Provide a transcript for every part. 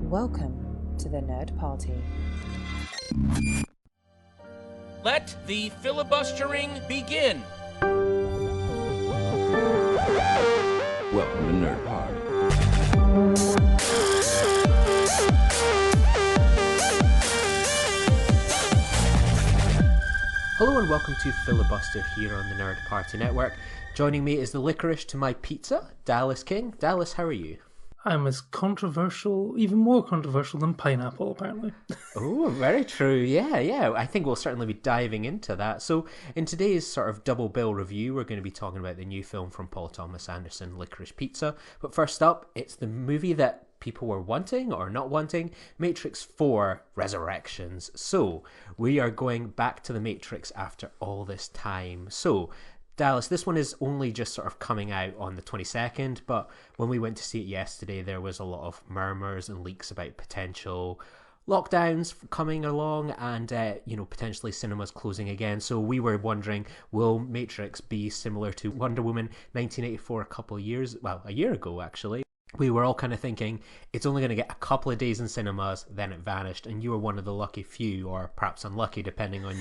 Welcome to the Nerd Party. Let the filibustering begin. Welcome to Nerd Pod. Hello and welcome to Filibuster here on the Nerd Party Network. Joining me is the licorice to my pizza, Dallas King. Dallas, how are you? I'm as controversial, even more controversial than pineapple, apparently. Oh, very true. Yeah. I think we'll certainly be diving into that. So, in today's sort of double bill review, we're going to be talking about the new film from Paul Thomas Anderson, Licorice Pizza. But first up, it's the movie that people were wanting or not wanting, Matrix 4 Resurrections. So, we are going back to the Matrix after all this time. So, Dallas, this one is only just sort of coming out on the 22nd, but when we went to see it yesterday, there was a lot of murmurs and leaks about potential lockdowns coming along and, potentially cinemas closing again. So we were wondering, will Matrix be similar to Wonder Woman 1984 a year ago, actually? We were all kind of thinking it's only going to get a couple of days in cinemas, then it vanished, and you were one of the lucky few, or perhaps unlucky, depending on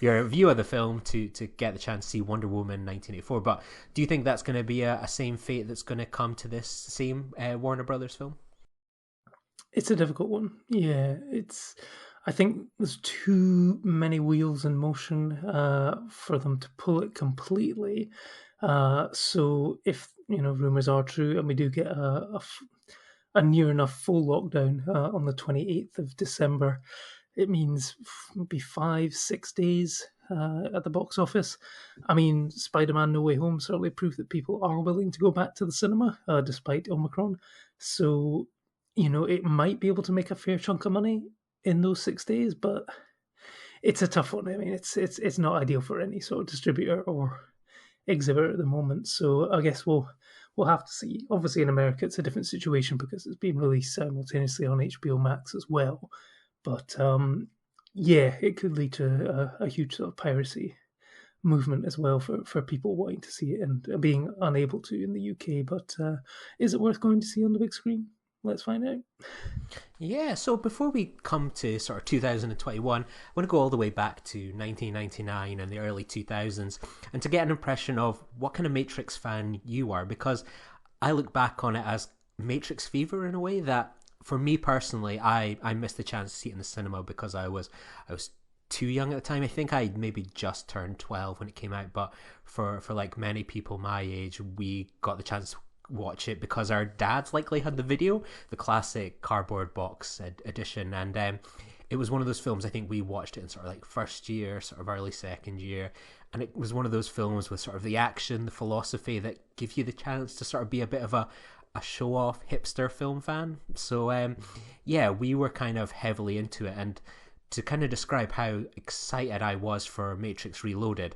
your view of the film, to get the chance to see Wonder Woman 1984. But do you think that's going to be a same fate that's going to come to this same Warner Brothers film? It's a difficult one. Yeah, I think there's too many wheels in motion for them to pull it completely. So if rumors are true, and we do get a near enough full lockdown on the 28th of December, it means maybe 5-6 days at the box office. I mean, Spider-Man No Way Home certainly proved that people are willing to go back to the cinema despite Omicron. So, it might be able to make a fair chunk of money in those 6 days, but it's a tough one. I mean, it's not ideal for any sort of distributor or exhibitor at the moment. So I guess we'll have to see. Obviously, in America, it's a different situation because it's been released simultaneously on HBO Max as well. But it could lead to a huge sort of piracy movement as well for people wanting to see it and being unable to in the UK. But is it worth going to see on the big screen? Let's find out. Yeah, so before we come to sort of 2021, I want to go all the way back to 1999 and the early 2000s and to get an impression of what kind of Matrix fan you are, because I look back on it as Matrix fever in a way that, for me personally, I missed the chance to see it in the cinema because I was too young at the time. I think I maybe just turned 12 when it came out, but for like many people my age, we got the chance to watch it because our dads likely had the video, the classic cardboard box edition, and it was one of those films. I think we watched it in sort of like first year, sort of early second year, and it was one of those films with sort of the action, the philosophy that give you the chance to sort of be a bit of a show-off hipster film fan. So we were kind of heavily into it, and to kind of describe how excited I was for Matrix Reloaded,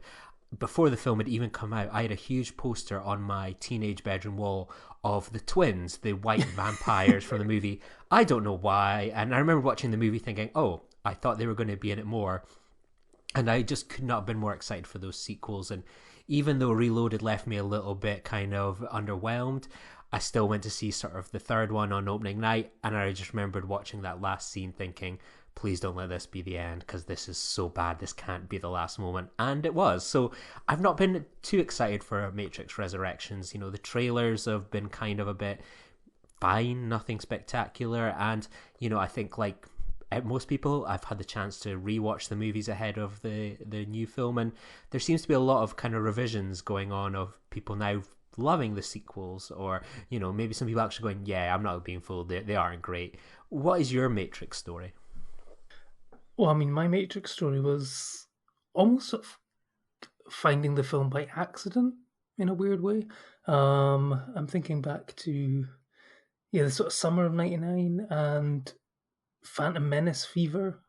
before the film had even come out, I had a huge poster on my teenage bedroom wall of the twins, the white vampires from the movie. I don't know why. And I remember watching the movie thinking, oh, I thought they were going to be in it more. And I just could not have been more excited for those sequels. And even though Reloaded left me a little bit kind of underwhelmed, I still went to see sort of the third one on opening night. And I just remembered watching that last scene thinking, please don't let this be the end, because this is so bad. This can't be the last moment. And it was. So I've not been too excited for Matrix Resurrections. The trailers have been kind of a bit fine, nothing spectacular. And, I think like most people, I've had the chance to rewatch the movies ahead of the new film. And there seems to be a lot of kind of revisions going on of people now loving the sequels, or, maybe some people actually going, yeah, I'm not being fooled. They aren't great. What is your Matrix story? Well, I mean, my Matrix story was almost sort of finding the film by accident in a weird way. I'm thinking back to the sort of summer of '99 and Phantom Menace fever,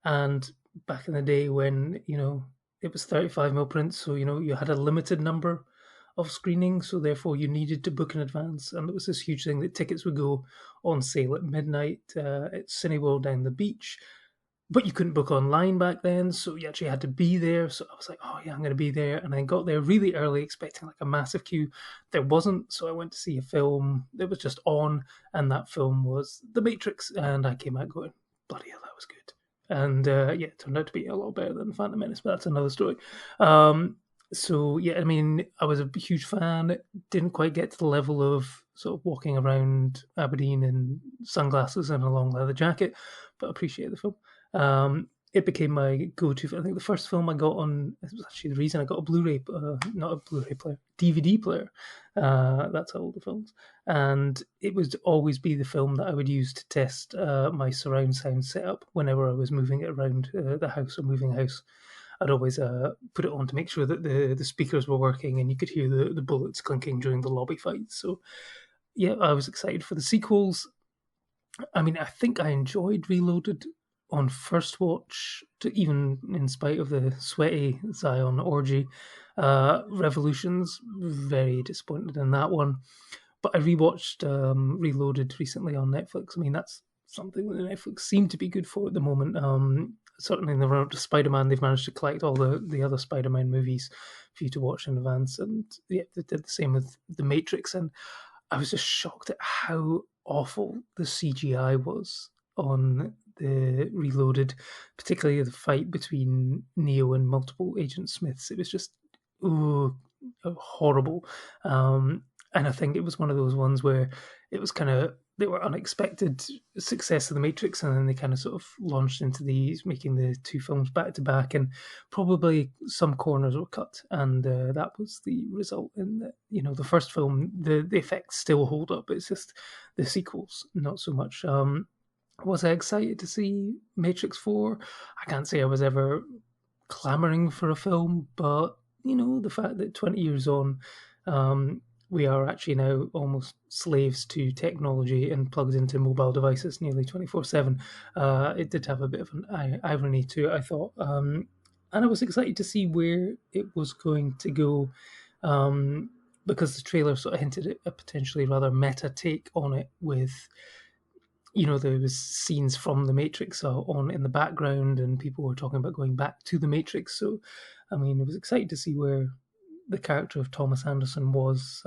and back in the day when it was 35mm print, so you had a limited number of screenings, so therefore you needed to book in advance, and it was this huge thing that tickets would go on sale at midnight at Cineworld down the beach. but you couldn't book online back then, so you actually had to be there. So I was like, oh yeah, I'm going to be there. And I got there really early, expecting like a massive queue. There wasn't, so I went to see a film that was just on, and that film was The Matrix, and I came out going, bloody hell, that was good. And yeah, it turned out to be a lot better than Phantom Menace, but that's another story. So yeah, I mean, I was a huge fan. Didn't quite get to the level of sort of walking around Aberdeen in sunglasses and a long leather jacket, but appreciate the film. It became my go-to. I think the first film I got on, it was actually the reason I got a Blu-ray, not a Blu-ray player, DVD player. That's how old the films. And it would always be the film that I would use to test my surround sound setup whenever I was moving it around the house or moving house. I'd always put it on to make sure that the speakers were working and you could hear the bullets clinking during the lobby fights. So yeah, I was excited for the sequels. I mean, I think I enjoyed Reloaded on first watch, even in spite of the sweaty Zion orgy. Revolutions, very disappointed in that one. But I rewatched Reloaded recently on Netflix. I mean, that's something that Netflix seem to be good for at the moment. Certainly in the run up to Spider-Man, they've managed to collect all the other Spider-Man movies for you to watch in advance. And yeah, they did the same with The Matrix. And I was just shocked at how awful the CGI was on the Reloaded, particularly the fight between Neo and multiple Agent Smiths. It was just horrible. And I think it was one of those ones where it was kind of, they were unexpected success of the Matrix, and then they kind of sort of launched into these, making the two films back to back, and probably some corners were cut, and that was the result. In that, you know, the first film, the effects still hold up. It's just the sequels, not so much. Was I excited to see Matrix 4? I can't say I was ever clamoring for a film, but you know, the fact that 20 years on, we are actually now almost slaves to technology and plugged into mobile devices nearly 24/7. It did have a bit of an irony to it, I thought. And I was excited to see where it was going to go, because the trailer sort of hinted at a potentially rather meta take on it with, you know, there was scenes from the Matrix on in the background, and people were talking about going back to the Matrix. So, I mean, I was excited to see where the character of Thomas Anderson was,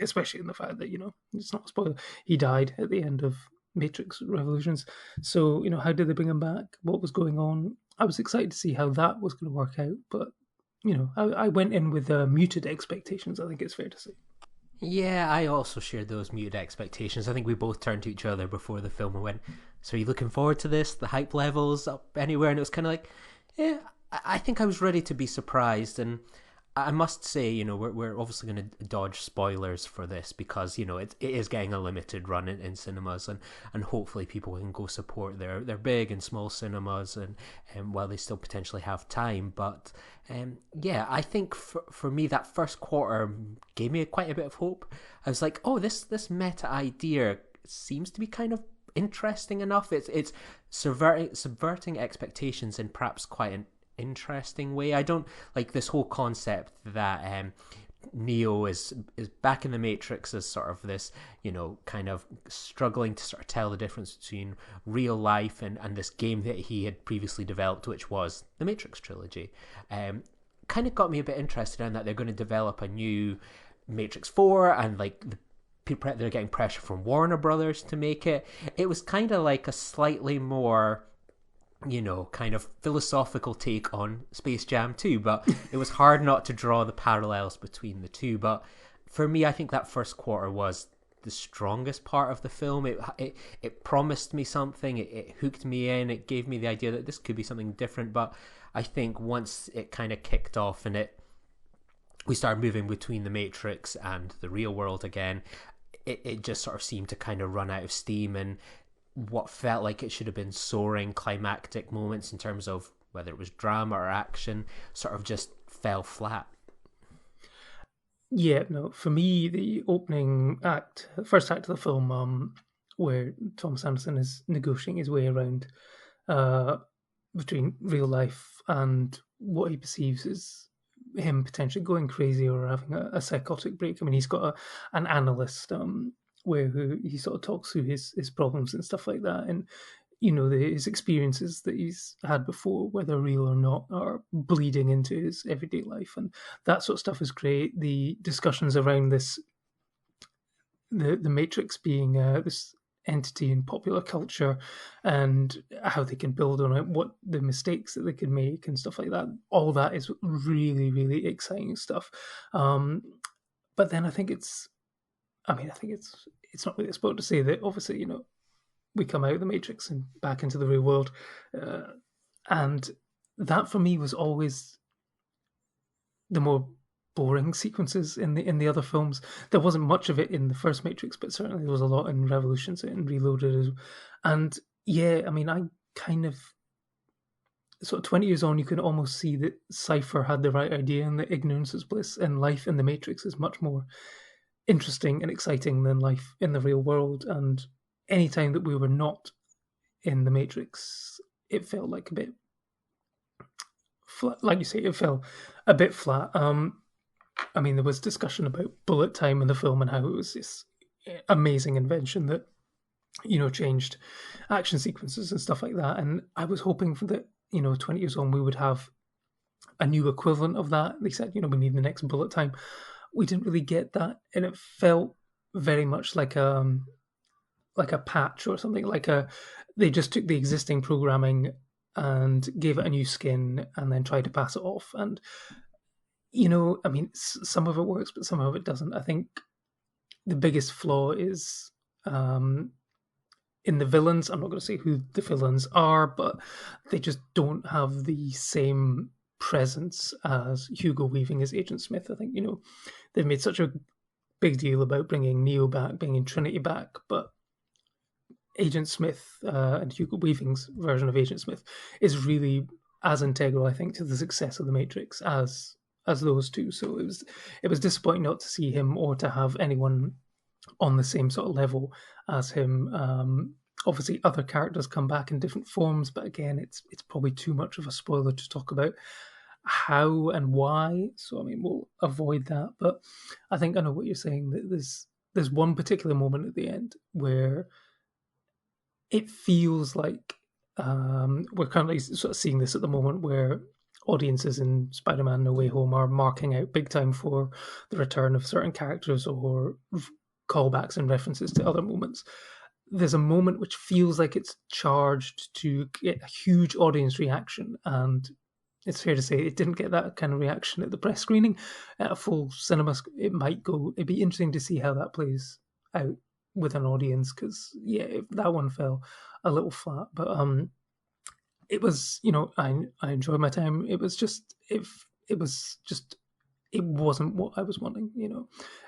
especially in the fact that, you know, it's not a spoiler, he died at the end of Matrix Revolutions. So, you know, how did they bring him back? What was going on? I was excited to see how that was going to work out, but, you know, I went in with muted expectations, I think it's fair to say. Yeah, I also shared those muted expectations. I think we both turned to each other before the film and went, so are you looking forward to this? The hype levels up anywhere? And it was kind of like, yeah, I think I was ready to be surprised. And I must say, you know, we're obviously going to dodge spoilers for this because, you know, it is getting a limited run in cinemas, and hopefully people can go support their big and small cinemas and while they still potentially have time. But yeah, I think for me that first quarter gave me quite a bit of hope. I was like, oh, this meta idea seems to be kind of interesting enough. It's subverting expectations in perhaps quite an interesting way. I don't like this whole concept that Neo is back in the Matrix as sort of this, you know, kind of struggling to sort of tell the difference between real life and this game that he had previously developed, which was the Matrix trilogy. Kind of got me a bit interested in that they're going to develop a new Matrix 4, and like they're getting pressure from Warner Brothers to make it. It was kind of like a slightly more, you know, kind of philosophical take on Space Jam 2, but it was hard not to draw the parallels between the two. But for me, I think that first quarter was the strongest part of the film. It promised me something, it hooked me in, it gave me the idea that this could be something different. But I think once it kind of kicked off and we started moving between the Matrix and the real world again, it just sort of seemed to kind of run out of steam, and what felt like it should have been soaring climactic moments in terms of whether it was drama or action sort of just fell flat. Yeah, no, for me, the opening act, first act of the film, where Thomas Anderson is negotiating his way around between real life and what he perceives as him potentially going crazy or having a psychotic break. I mean, he's got an analyst where he sort of talks through his problems and stuff like that. And his experiences that he's had before, whether real or not, are bleeding into his everyday life, and that sort of stuff is great. The discussions around the Matrix being this entity in popular culture, and how they can build on it, what the mistakes that they can make and stuff like that. All that is really, really exciting stuff. But then I think I think it's not really supposed to say that obviously, we come out of the Matrix and back into the real world. And that for me was always the more boring sequences in the other films. There wasn't much of it in the first Matrix, but certainly there was a lot in Revolutions and Reloaded as well. And yeah, I mean, I kind of sort of 20 years on, you can almost see that Cypher had the right idea, and that ignorance is bliss, and life in the Matrix is much more interesting and exciting than life in the real world. And any time that we were not in the Matrix, it felt like a bit flat. Like you say, it felt a bit flat. I mean, there was discussion about bullet time in the film and how it was this amazing invention that, changed action sequences and stuff like that. And I was hoping for that, 20 years on, we would have a new equivalent of that. They said, we need the next bullet time. We didn't really get that. And it felt very much like a patch or something, they just took the existing programming and gave it a new skin and then tried to pass it off. And, I mean, some of it works, but some of it doesn't. I think the biggest flaw is in the villains. I'm not going to say who the villains are, but they just don't have the same presence as Hugo Weaving as Agent Smith. I think, they've made such a big deal about bringing Neo back, bringing Trinity back, but Agent Smith and Hugo Weaving's version of Agent Smith is really as integral, I think, to the success of the Matrix as those two. So it was disappointing not to see him or to have anyone on the same sort of level as him. Obviously, other characters come back in different forms, but again, it's probably too much of a spoiler to talk about how and why. So I mean, we'll avoid that. But I think I know what you're saying. That there's one particular moment at the end where it feels like we're currently sort of seeing this at the moment, where audiences in Spider-Man No Way Home are marking out big time for the return of certain characters or callbacks and references to other moments. There's a moment which feels like it's charged to get a huge audience reaction, and it's fair to say it didn't get that kind of reaction at the press screening. At a full cinema, it might go. It'd be interesting to see how that plays out with an audience, because that one fell a little flat. But it was, I enjoyed my time. It was just it wasn't what I was wanting,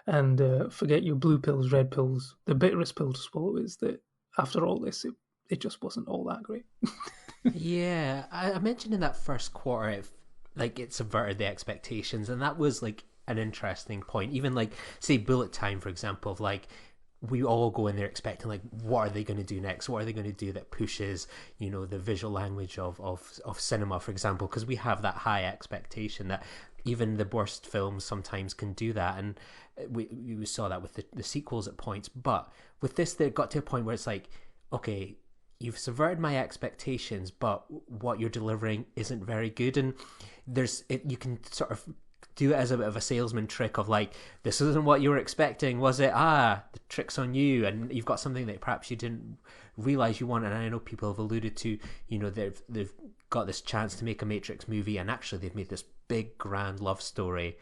And forget your blue pills, red pills. The bitterest pill to swallow is that after all this, it just wasn't all that great. Yeah, I mentioned in that first quarter, it subverted the expectations, and that was like an interesting point. Even like, say, bullet time, for example, of we all go in there expecting what are they going to do next? What are they going to do that pushes, the visual language of cinema, for example? Because we have that high expectation that even the worst films sometimes can do that, and we saw that with the sequels at points. But with this, they got to a point where it's like, okay, you've subverted my expectations, but what you're delivering isn't very good, and you can sort of do it as a bit of a salesman trick of this isn't what you were expecting, was it? The trick's on you, and you've got something that perhaps you didn't realize you wanted. And I know people have alluded to, they've got this chance to make a Matrix movie, and actually they've made this big grand love story,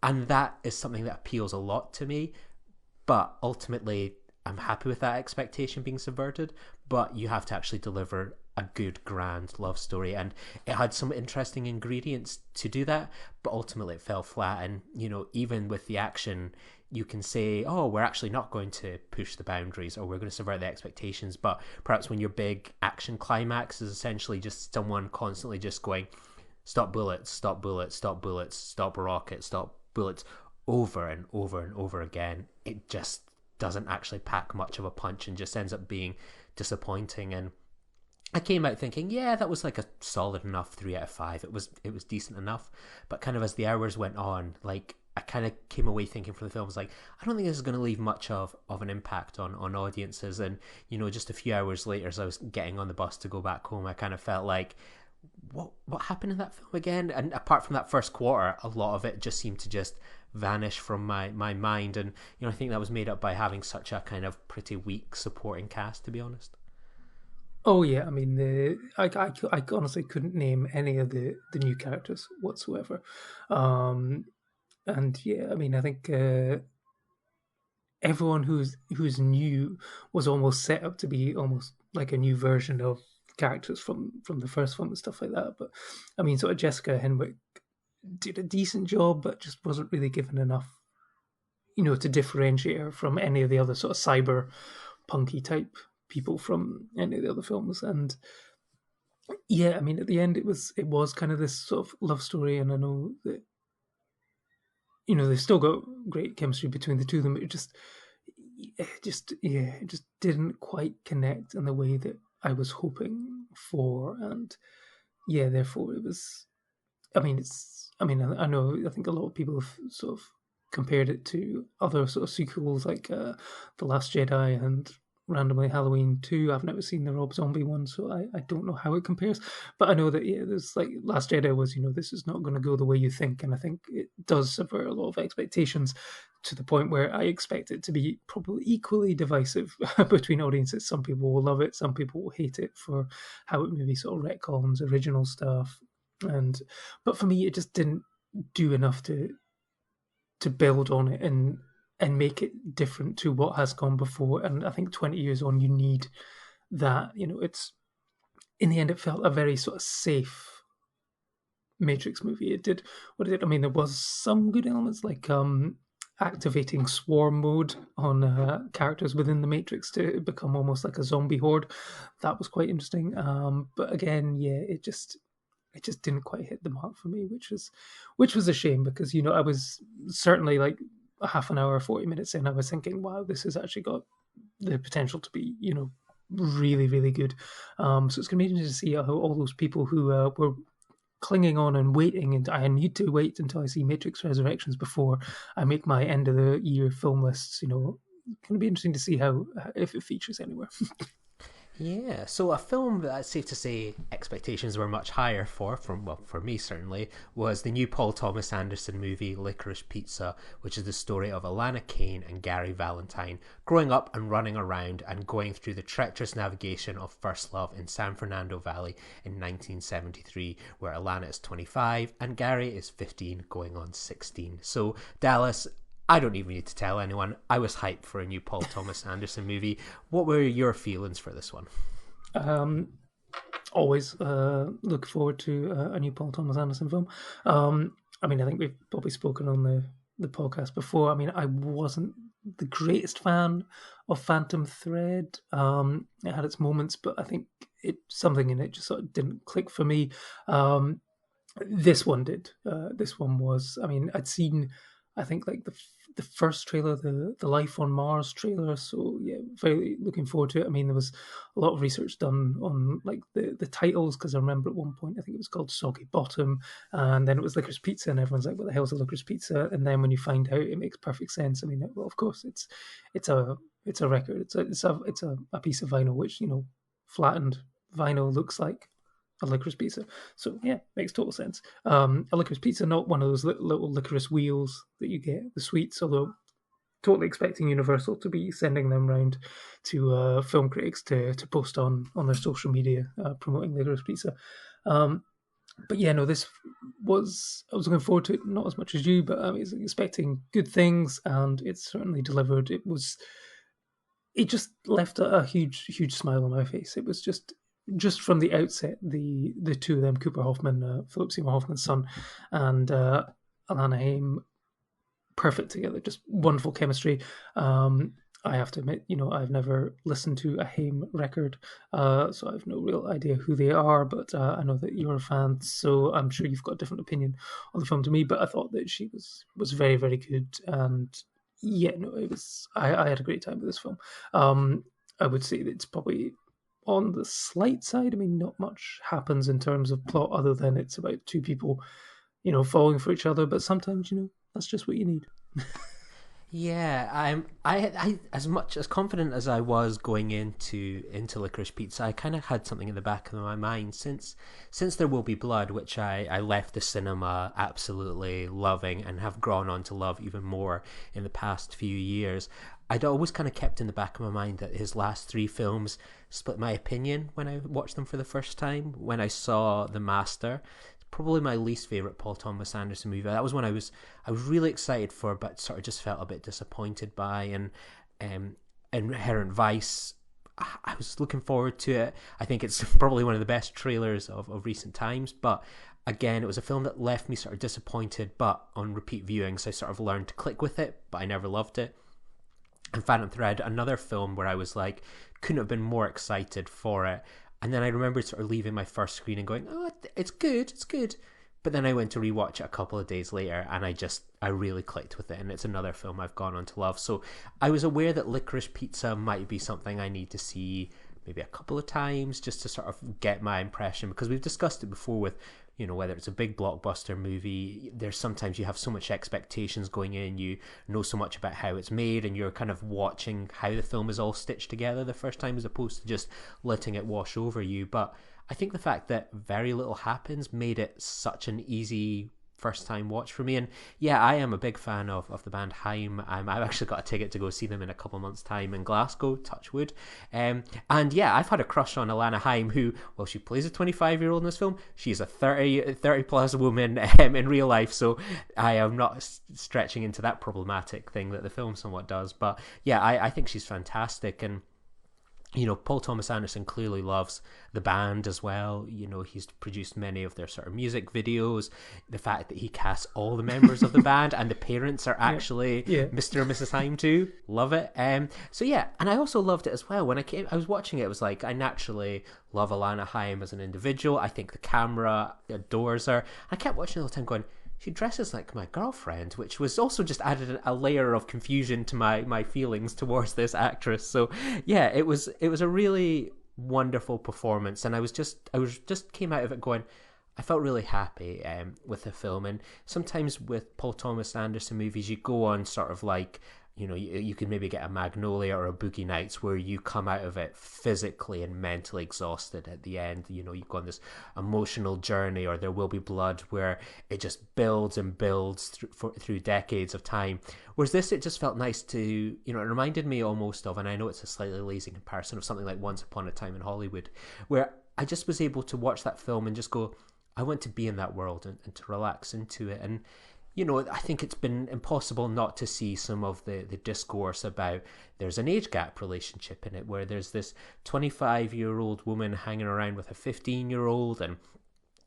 and that is something that appeals a lot to me. But ultimately, I'm happy with that expectation being subverted, but you have to actually deliver a good grand love story, and it had some interesting ingredients to do that, but ultimately it fell flat. And even with the action, you can say, oh, we're actually not going to push the boundaries, or we're going to subvert the expectations, but perhaps when your big action climax is essentially just someone constantly just going, stop bullets, stop bullets, stop bullets, stop rockets, stop bullets, over and over and over again, it just doesn't actually pack much of a punch and just ends up being disappointing. And I came out thinking, yeah, that was a solid enough 3 out of 5. It was decent enough. But kind of as the hours went on, I kind of came away thinking from the film was like, I don't think this is going to leave much of an impact on audiences. And just a few hours later, as I was getting on the bus to go back home, I kind of felt like, what happened in that film again? And apart from that first quarter, a lot of it just seemed to just vanish from my mind. And I think that was made up by having such a kind of pretty weak supporting cast, to be honest. Oh yeah, I mean, I honestly couldn't name any of the new characters whatsoever, and yeah, I mean, I think everyone who's new was almost set up to be almost like a new version of characters from the first film and stuff like that. But I mean, sort of Jessica Henwick did a decent job, but just wasn't really given enough, to differentiate her from any of the other sort of cyber punky type people from any of the other films. And yeah, I mean, at the end, it was kind of this sort of love story, and I know that they've still got great chemistry between the two of them. It just didn't quite connect in the way that I was hoping for, and yeah, therefore it was. I mean, I know. I think a lot of people have sort of compared it to other sort of sequels like The Last Jedi and randomly Halloween 2. I've never seen the Rob Zombie one, so I don't know how it compares. But I know that there's like Last Jedi was, this is not going to go the way you think, and I think it does subvert a lot of expectations to the point where I expect it to be probably equally divisive between audiences. Some people will love it, some people will hate it for how it maybe sort of retcons original stuff, but for me, it just didn't do enough to build on it and make it different to what has gone before. And I think 20 years on, you need that. It's in the end, it felt a very sort of safe Matrix movie. It did what it did. I mean, there was some good elements like activating swarm mode on characters within the Matrix to become almost like a zombie horde. That was quite interesting. But again, yeah, it just didn't quite hit the mark for me, which was a shame, because I was certainly like a half an hour, 40 minutes in, I was thinking, wow, this has actually got the potential to be, really, really good. So it's going to be interesting to see how all those people who were clinging on and waiting, and I need to wait until I see Matrix Resurrections before I make my end of the year film lists. It's going to be interesting to see if it features anywhere. Yeah, so a film that it's safe to say expectations were much higher for me certainly, was the new Paul Thomas Anderson movie Licorice Pizza, which is the story of Alana Kane and Gary Valentine growing up and running around and going through the treacherous navigation of first love in San Fernando Valley in 1973, where Alana is 25 and Gary is 15 going on 16. So Dallas, I don't even need to tell anyone, I was hyped for a new Paul Thomas Anderson movie. What were your feelings for this one? Always look forward to a new Paul Thomas Anderson film. I mean, I think we've probably spoken on the podcast before. I mean, I wasn't the greatest fan of Phantom Thread. It had its moments, but I think something in it just sort of didn't click for me. This one did. This one was, I mean, I'd seen, I think, like the first trailer, the Life on Mars trailer. So yeah, very looking forward to it. I mean, there was a lot of research done on like the titles, because I remember at one point I think it was called Soggy Bottom, and then it was Licorice Pizza, and everyone's like, "What the hell's a Licorice Pizza?" And then when you find out, it makes perfect sense. I mean, well, of course, it's a record. It's a piece of vinyl, which flattened vinyl looks like a licorice pizza. So yeah, makes total sense. A licorice pizza, not one of those little licorice wheels that you get, the sweets, although totally expecting Universal to be sending them around to film critics to post on their social media promoting licorice pizza. But yeah, no, I was looking forward to it, not as much as you, but I was expecting good things, and it certainly delivered. It just left a huge smile on my face. It was just from the outset, the two of them, Cooper Hoffman, Philip Seymour Hoffman's son, and Alana Haim, perfect together, just wonderful chemistry. I have to admit, I've never listened to a Haim record, so I have no real idea who they are, but I know that you're a fan, so I'm sure you've got a different opinion on the film to me, but I thought that she was very, very good, and yeah, no, it was, I had a great time with this film. I would say that it's probably on the slight side. I mean, not much happens in terms of plot other than it's about two people, falling for each other. But sometimes, That's just what you need. Yeah, I as much as confident as I was going into Licorice Pizza, I kind of had something in the back of my mind since There Will Be Blood, which I left the cinema absolutely loving and have grown on to love even more in the past few years. I'd always kind of kept in the back of my mind that his last three films split my opinion when I watched them for the first time. When I saw The Master, probably my least favorite Paul Thomas Anderson movie. That was one I was really excited for, but sort of just felt a bit disappointed by. And Inherent Vice, I was looking forward to it. I think it's probably one of the best trailers of recent times. But again, it was a film that left me sort of disappointed. But on repeat viewings, I sort of learned to click with it. But I never loved it. And Phantom Thread, another film where I was like, couldn't have been more excited for it. And then I remember sort of leaving my first screen and going, oh, it's good. But then I went to rewatch it a couple of days later, and I really clicked with it, and it's another film I've gone on to love. So I was aware that Licorice Pizza might be something I need to see maybe a couple of times just to sort of get my impression, because we've discussed it before with, you know, whether it's a big blockbuster movie, there's sometimes you have so much expectations going in, you know so much about how it's made, and you're kind of watching how the film is all stitched together the first time as opposed to just letting it wash over you. But I think the fact that very little happens made it such an easy first time watch for me. And yeah, I am a big fan of the band Haim. I've actually got a ticket to go see them in a couple months time in Glasgow, touch wood. And yeah, I've had a crush on Alana Haim, who, well, she plays a 25-year-old in this film. She's a 30 plus woman in real life, so I am not stretching into that problematic thing that the film somewhat does. But yeah, I think she's fantastic. And you know, Paul Thomas Anderson clearly loves the band as well. You know, he's produced many of their sort of music videos. The fact that he casts all the members of the band and the parents are actually Mr. and Mrs. Haim too. Love it. So yeah, and I also loved it as well. When I was watching it, it was like, I naturally love Alana Haim as an individual. I think the camera adores her. I kept watching all the time going, she dresses like my girlfriend, which was also just added a layer of confusion to my feelings towards this actress. So yeah, it was a really wonderful performance, and I was just came out of it going, I felt really happy with the film. And sometimes with Paul Thomas Anderson movies, you go on sort of like, you know, you can maybe get a Magnolia or a Boogie Nights where you come out of it physically and mentally exhausted at the end. You know, you go on this emotional journey, or There Will Be Blood, where it just builds and builds through decades of time. Whereas this, it just felt nice to, you know, it reminded me almost of, and I know it's a slightly lazy comparison, of something like Once Upon a Time in Hollywood, where I just was able to watch that film and just go, I want to be in that world and to relax into it. And you know, I think it's been impossible not to see some of the discourse about there's an age gap relationship in it, where there's this 25-year-old woman hanging around with a 15-year-old, and,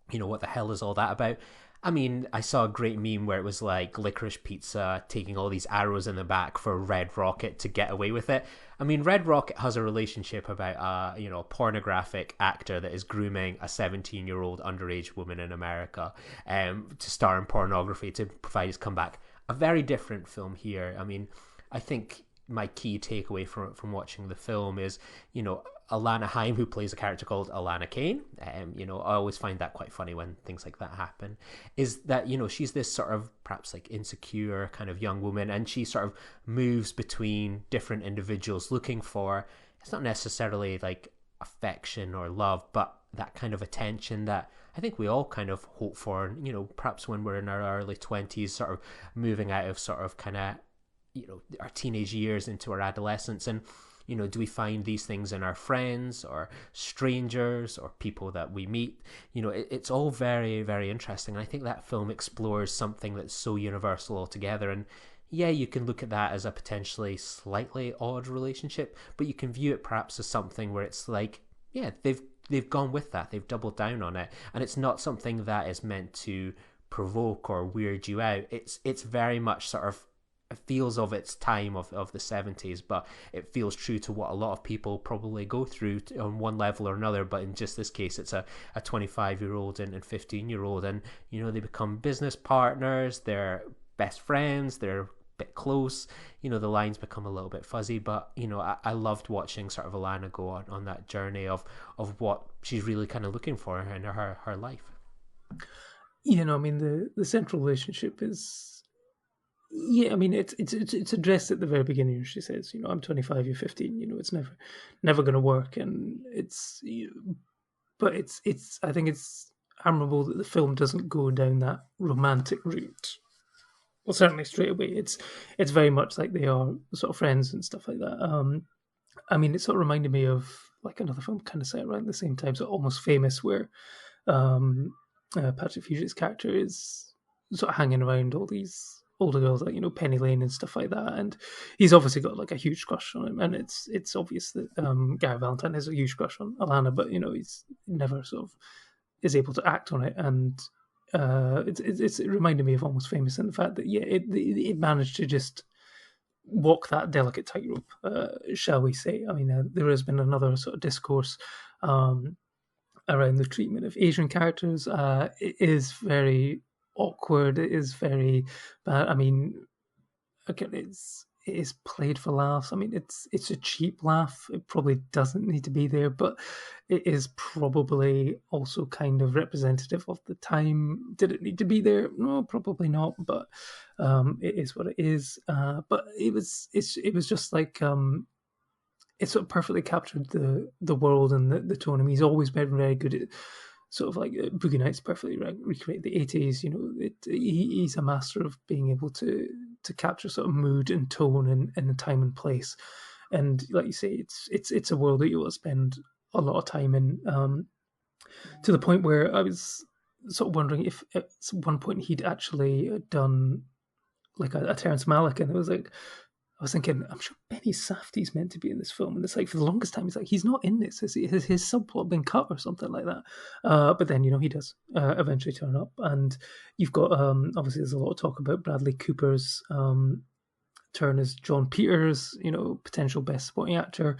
you know, what the hell is all that about? I mean, I saw a great meme where it was like Licorice Pizza taking all these arrows in the back for Red Rocket to get away with it. I mean, Red Rocket has a relationship about a pornographic actor that is grooming a 17-year-old underage woman in America to star in pornography to provide his comeback. A very different film here. I mean, I think my key takeaway from watching the film is, you know, Alana Haim, who plays a character called Alana Kane, you know, I always find that quite funny when things like that happen, is that, you know, she's this sort of perhaps like insecure kind of young woman, and she sort of moves between different individuals looking for, it's not necessarily like affection or love, but that kind of attention that I think we all kind of hope for, you know, perhaps when we're in our early 20s, sort of moving out of sort of kind of, you know, our teenage years into our adolescence. And, you know, do we find these things in our friends or strangers or people that we meet? You know, it's all very, very interesting. And I think that film explores something that's so universal altogether. And yeah, you can look at that as a potentially slightly odd relationship, but you can view it perhaps as something where it's like, yeah, they've gone with that. They've doubled down on it. And it's not something that is meant to provoke or weird you out. It's very much sort of, it feels of its time of the 70s, but it feels true to what a lot of people probably go through on one level or another. But in just this case, it's a 25-year-old and 15-year-old, and, you know, they become business partners, they're best friends, they're a bit close, you know, the lines become a little bit fuzzy, but, you know, I loved watching sort of Alana go on that journey of what she's really kind of looking for in her life. You know, I mean, the central relationship is Yeah, I mean it's addressed at the very beginning. She says, I'm 25, you're 15. It's never going to work, and but it's I think it's admirable that the film doesn't go down that romantic route. Well, certainly straight away, it's very much like they are sort of friends and stuff like that. I mean, it sort of reminded me of like another film kind of set around the same time, so Almost Famous, where Patrick Fugit's character is sort of hanging around all these older girls, like Penny Lane and stuff like that, and he's obviously got like a huge crush on him, and it's obvious that Gary Valentine has a huge crush on Alana, but he's never sort of is able to act on it, and it reminded me of Almost Famous in the fact that it managed to just walk that delicate tightrope, shall we say? I mean, there has been another sort of discourse around the treatment of Asian characters. It is very awkward. It is very bad. I mean, again, it is played for laughs. I mean, it's a cheap laugh. It probably doesn't need to be there, but it is probably also kind of representative of the time. Did it need to be there? No, probably not. But it is what it is. But it was just like it sort of perfectly captured the world and the tone. I mean, he's always been very good at sort of like Boogie Nights perfectly recreate the 80s. He's a master of being able to capture sort of mood and tone and the time and place. And like you say, it's a world that you will spend a lot of time in, to the point where I was sort of wondering if at one point he'd actually done like a Terrence Malick, and it was like, I was thinking, I'm sure Benny Safdie's meant to be in this film, and it's like for the longest time, he's not in this. Has his subplot been cut or something like that? But then he does eventually turn up, and you've got obviously there's a lot of talk about Bradley Cooper's turn as John Peters, potential best supporting actor.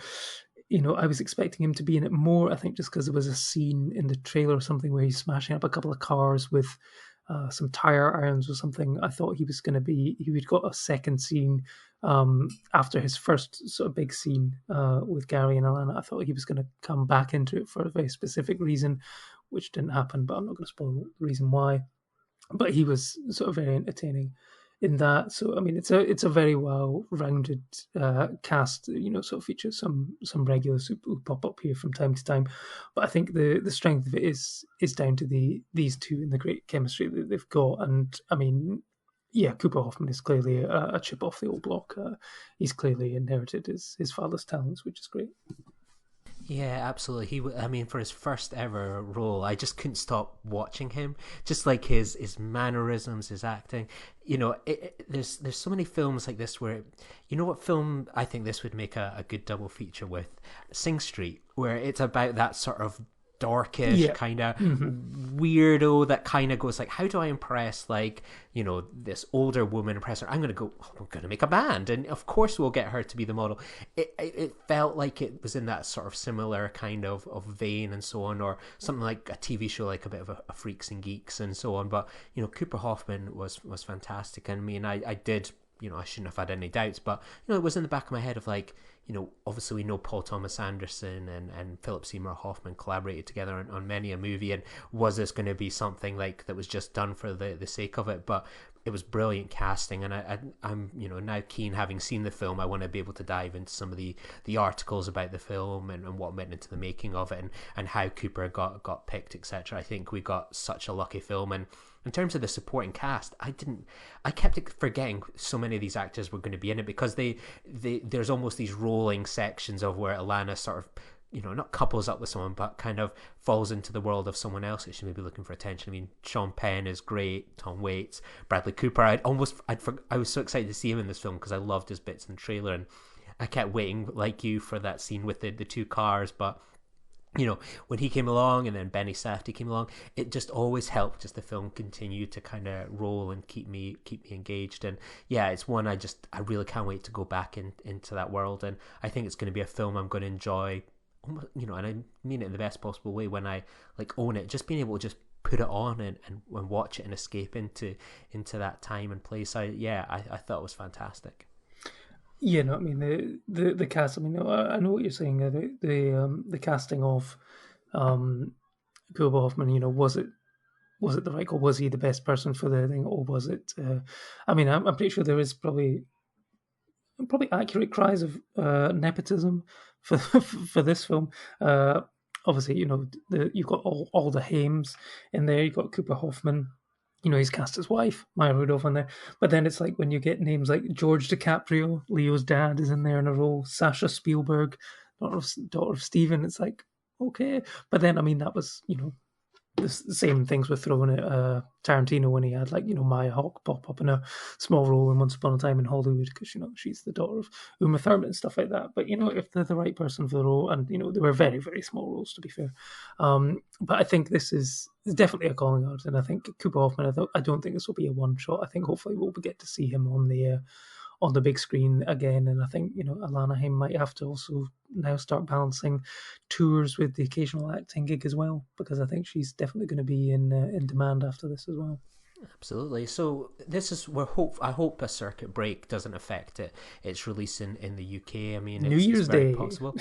I was expecting him to be in it more. I think just because there was a scene in the trailer or something where he's smashing up a couple of cars with some tire irons or something. I thought he would got a second scene after his first sort of big scene with Gary and Alana. I thought he was going to come back into it for a very specific reason, which didn't happen, but I'm not going to spoil the reason why. But he was sort of very entertaining in that. So I mean, it's a very well rounded cast. Sort of features some regulars who pop up here from time to time. But I think the strength of it is down to these two and the great chemistry that they've got. And I mean, yeah, Cooper Hoffman is clearly a chip off the old block. He's clearly inherited his father's talents, which is great. Yeah, absolutely. I mean, for his first ever role, I just couldn't stop watching him. Just like his mannerisms, his acting. There's so many films like this where, what film I think this would make a good double feature with? Sing Street, where it's about that sort of dorkish kind of weirdo that kind of goes like, how do I impress this older woman, impress her? I'm going to make a band, and of course we'll get her to be the model. It felt like it was in that sort of similar kind of vein and so on, or something like a TV show like a bit of a Freaks and Geeks and so on. But Cooper Hoffman was fantastic, and I mean I did, I shouldn't have had any doubts, but it was in the back of my head of like, obviously we know Paul Thomas Anderson and Philip Seymour Hoffman collaborated together on many a movie, and was this going to be something like that was just done for the sake of it? But it was brilliant casting, and I'm now keen, having seen the film, I want to be able to dive into some of the articles about the film and what went into the making of it, and how Cooper got picked, etc. I think we got such a lucky film. And in terms of the supporting cast, I kept forgetting so many of these actors were going to be in it, because there's almost these rolling sections of where Alana sort of, not couples up with someone, but kind of falls into the world of someone else that she may be looking for attention. I mean, Sean Penn is great, Tom Waits, Bradley Cooper. I was so excited to see him in this film because I loved his bits in the trailer, and I kept waiting, like you, for that scene with the two cars. But when he came along, and then Benny Safdie came along, it just always helped just the film continue to kind of roll and keep me engaged. And yeah, it's one I really can't wait to go back into that world. And I think it's going to be a film I'm going to enjoy, and I mean it in the best possible way, when I own it, just being able to just put it on and watch it and escape into that time and place. I thought it was fantastic. Yeah, no, I mean the cast. I mean, I know what you're saying. The casting of Cooper Hoffman. Was it was it the right call? Was he the best person for the thing, or was it? I mean, I'm pretty sure there is probably accurate cries of nepotism for for this film. Obviously, you've got all the Hames in there. You've got Cooper Hoffman. He's cast his wife, Maya Rudolph, in there. But then it's like when you get names like George DiCaprio, Leo's dad, is in there in a role. Sasha Spielberg, daughter of Steven. It's like, okay. But then, I mean, that was, the same things were thrown at Tarantino when he had, like, Maya Hawke pop up in a small role in Once Upon a Time in Hollywood, because, she's the daughter of Uma Thurman and stuff like that. But, if they're the right person for the role, and, they were very, very small roles, to be fair. But I think this is definitely a calling out, and I think Cooper Hoffman, I don't think this will be a one-shot. I think hopefully we'll get to see him on the big screen again. And I think, Alana Haim might have to also now start balancing tours with the occasional acting gig as well, because I think she's definitely going to be in demand after this as well. Absolutely. So this is I hope a circuit break doesn't affect its release in the UK. I mean, New Year's it's very Day possible.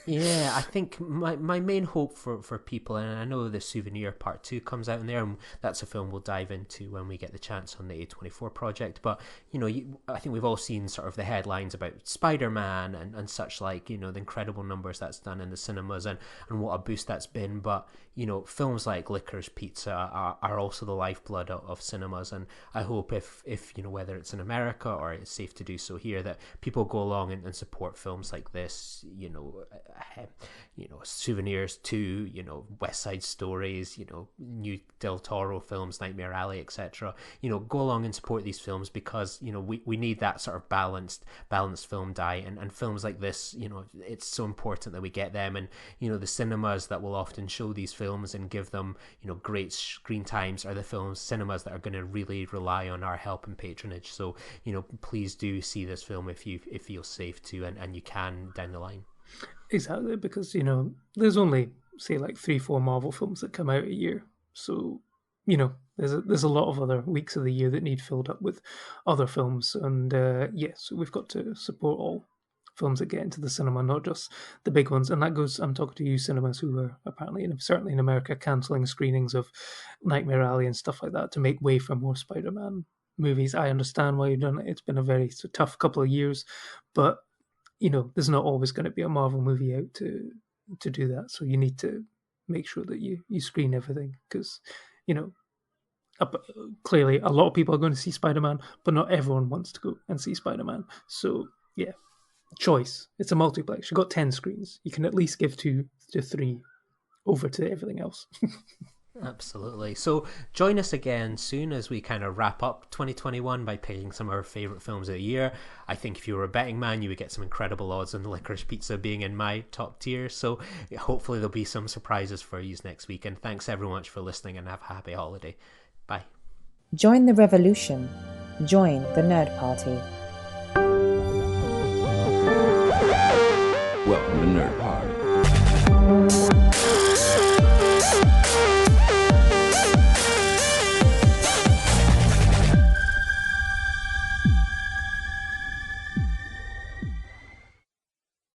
Yeah, I think my main hope for people, and I know the Souvenir Part 2 comes out in there, and that's a film we'll dive into when we get the chance on the A24 project. But I think we've all seen sort of the headlines about Spider-Man and such, like, the incredible numbers that's done in the cinemas and what a boost that's been. But films like Licorice Pizza are also the lifeblood of cinemas, and I hope if whether it's in America or it's safe to do so here, that people go along and support films like this, Souvenirs 2, West Side Stories, new Del Toro films, Nightmare Alley, etc. Go along and support these films, because we need that sort of balanced film diet, and films like this, it's so important that we get them, and the cinemas that will often show these films and give them great screen times are the cinemas that are going to really rely on our help and patronage. So please do see this film if you feel safe to, and you can down the line. Exactly, because there's only, say, like 3-4 Marvel films that come out a year, so there's a lot of other weeks of the year that need filled up with other films, and so we've got to support all films that get into the cinema, not just the big ones. And that goes, I'm talking to you cinemas who are apparently, certainly in America, cancelling screenings of Nightmare Alley and stuff like that to make way for more Spider-Man movies. I understand why you've done it. It's been a very tough couple of years, but there's not always going to be a Marvel movie out to do that. So you need to make sure that you screen everything, because clearly a lot of people are going to see Spider-Man, but not everyone wants to go and see Spider-Man. So yeah, choice. It's a multiplex. You've got 10 screens. You can at least give 2 to 3 over to everything else. Absolutely. So join us again soon as we kind of wrap up 2021 by picking some of our favourite films of the year. I think if you were a betting man, you would get some incredible odds on Licorice Pizza being in my top tier. So hopefully there'll be some surprises for you next week. And thanks everyone much for listening, and have a happy holiday. Bye. Join the revolution. Join the Nerd Party. Welcome to Nerd Party.